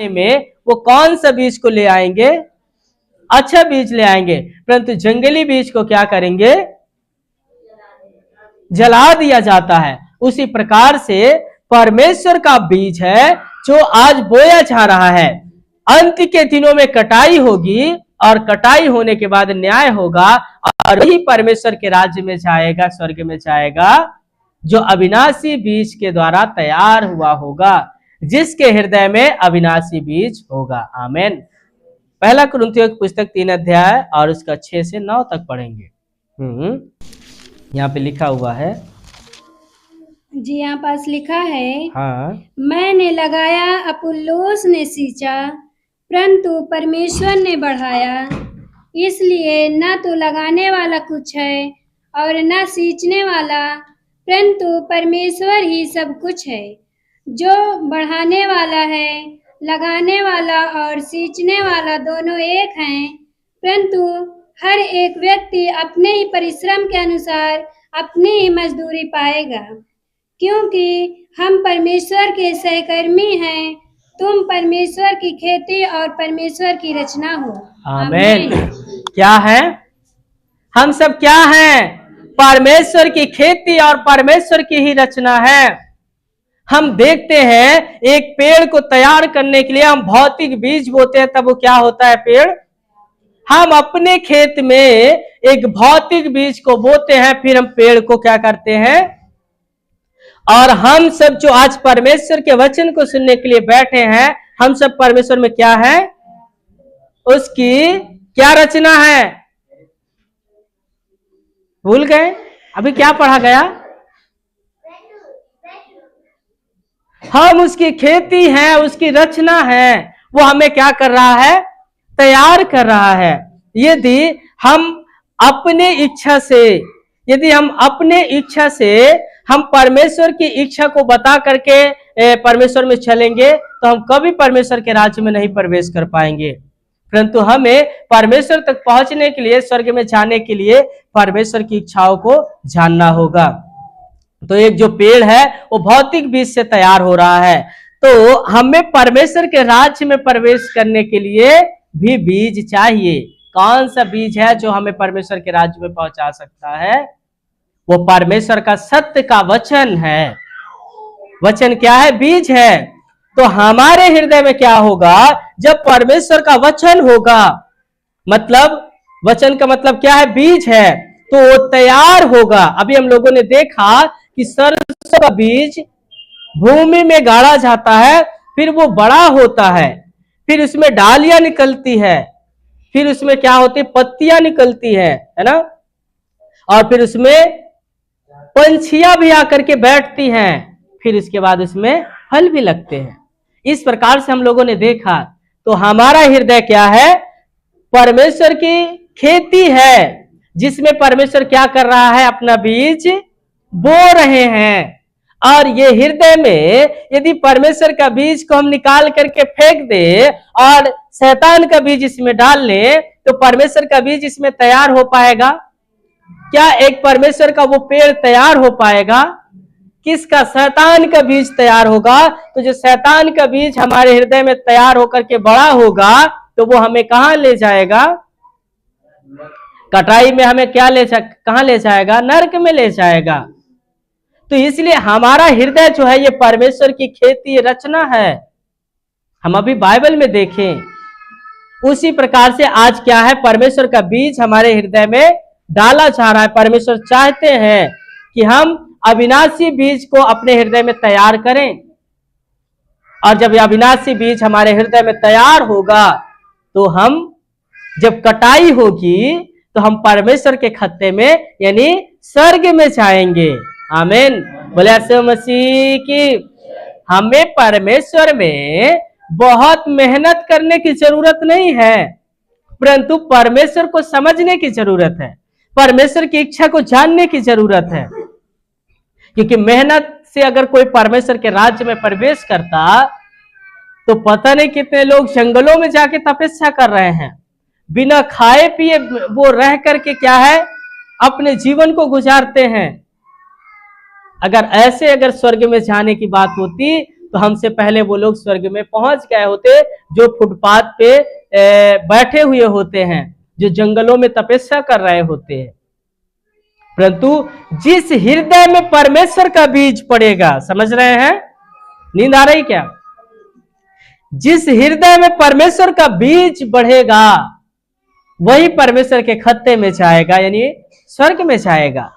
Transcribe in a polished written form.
में वो कौन सा बीज को ले आएंगे? अच्छा बीज ले आएंगे, परंतु जंगली बीज को क्या करेंगे? जला दिया जाता है। उसी प्रकार से परमेश्वर का बीज है जो आज बोया जा रहा है। अंत के दिनों में कटाई होगी और कटाई होने के बाद न्याय होगा और वही परमेश्वर के राज्य में जाएगा, स्वर्ग में जाएगा, जो अविनाशी बीज के द्वारा तैयार हुआ होगा, जिसके हृदय में अविनाशी बीज होगा। आमेन। पहला कुरिन्थियों की पुस्तक 3 अध्याय और उसका 6 से 9 तक पढ़ेंगे। यहाँ पे लिखा हुआ है जी, यहाँ पास लिखा है, हाँ, मैंने लगाया, अपुल्लोस ने सींचा, परंतु परमेश्वर ने बढ़ाया। इसलिए न तो लगाने वाला कुछ है और न सींचने वाला, परंतु परमेश्वर ही सब कुछ है। जो बढ़ाने वाला है, लगाने वाला और सींचने वाला दोनों एक हैं, परंतु हर एक व्यक्ति अपने ही परिश्रम के अनुसार अपनी ही मजदूरी पाएगा। क्योंकि हम परमेश्वर के सहकर्मी हैं। तुम परमेश्वर की खेती और परमेश्वर की रचना हो। आमेन। क्या है? हम सब क्या हैं? परमेश्वर की खेती और परमेश्वर की ही रचना है। हम देखते हैं एक पेड़ को तैयार करने के लिए हम भौतिक बीज बोते हैं, तब वो क्या होता है? पेड़। हम अपने खेत में एक भौतिक बीज को बोते हैं, फिर हम पेड़ को क्या करते हैं? और हम सब जो आज परमेश्वर के वचन को सुनने के लिए बैठे हैं, हम सब परमेश्वर में क्या है? उसकी क्या रचना है? भूल गए? अभी क्या पढ़ा गया? हम उसकी खेती हैं, उसकी रचना है। वो हमें क्या कर रहा है? तैयार कर रहा है। यदि हम अपने इच्छा से हम परमेश्वर की इच्छा को बता करके परमेश्वर में चलेंगे तो हम कभी परमेश्वर के राज्य में नहीं प्रवेश कर पाएंगे। परंतु हमें परमेश्वर तक पहुंचने के लिए, स्वर्ग में जाने के लिए परमेश्वर की इच्छाओं को जानना होगा। तो एक जो पेड़ है वो भौतिक बीज से तैयार हो रहा है, तो हमें परमेश्वर के राज्य में प्रवेश करने के लिए भी बीज चाहिए। कौन सा बीज है जो हमें परमेश्वर के राज्य में पहुंचा सकता है? वो परमेश्वर का सत्य का वचन है। वचन क्या है? बीज है। तो हमारे हृदय में क्या होगा? जब परमेश्वर का वचन होगा, मतलब वचन का मतलब क्या है? बीज है, तो वो तैयार होगा। अभी हम लोगों ने देखा कि सरसों का बीज भूमि में गाड़ा जाता है, फिर वो बड़ा होता है, फिर उसमें डालियां निकलती है, फिर उसमें क्या होती? पत्तियां निकलती है ना? और फिर उसमें पंछियां भी आकर के बैठती हैं, फिर इसके बाद उसमें फल भी लगते हैं। इस प्रकार से हम लोगों ने देखा। तो हमारा हृदय क्या है? परमेश्वर की खेती है, जिसमें परमेश्वर क्या कर रहा है? अपना बीज बो रहे हैं। और ये हृदय में यदि परमेश्वर का बीज को हम निकाल करके फेंक दे और शैतान का बीज इसमें डाल ले, तो परमेश्वर का बीज इसमें तैयार हो पाएगा क्या? एक परमेश्वर का वो पेड़ तैयार हो पाएगा? किसका? शैतान का बीज तैयार होगा। तो जो शैतान का बीज हमारे हृदय में तैयार होकर के बड़ा होगा, तो वो हमें कहां ले जाएगा? कटाई में हमें क्या कहां ले जाएगा? नरक में ले जाएगा। तो इसलिए हमारा हृदय जो है ये परमेश्वर की खेती रचना है। हम अभी बाइबल में देखें, उसी प्रकार से आज क्या है? परमेश्वर का बीज हमारे हृदय में डाला जा रहा है। परमेश्वर चाहते हैं कि हम अविनाशी बीज को अपने हृदय में तैयार करें, और जब यह अविनाशी बीज हमारे हृदय में तैयार होगा, तो हम जब कटाई होगी तो हम परमेश्वर के खत्ते में यानी स्वर्ग में जाएंगे। आमीन। बोले यीशु मसीह की। हमें परमेश्वर में बहुत मेहनत करने की जरूरत नहीं है, परंतु परमेश्वर को समझने की जरूरत है, परमेश्वर की इच्छा को जानने की जरूरत है। क्योंकि मेहनत से अगर कोई परमेश्वर के राज्य में प्रवेश करता, तो पता नहीं कितने लोग जंगलों में जाके तपस्या कर रहे हैं, बिना खाए पिए वो रह करके क्या है? अपने जीवन को गुजारते हैं। अगर स्वर्ग में जाने की बात होती तो हमसे पहले वो लोग स्वर्ग में पहुंच गए होते, जो फुटपाथ पे बैठे हुए होते हैं, जो जंगलों में तपस्या कर रहे होते हैं। परंतु जिस हृदय में परमेश्वर का बीज पड़ेगा, समझ रहे हैं, नींद आ रही क्या? जिस हृदय में परमेश्वर का बीज बढ़ेगा वही परमेश्वर के खत्ते में जाएगा, यानी स्वर्ग में जाएगा।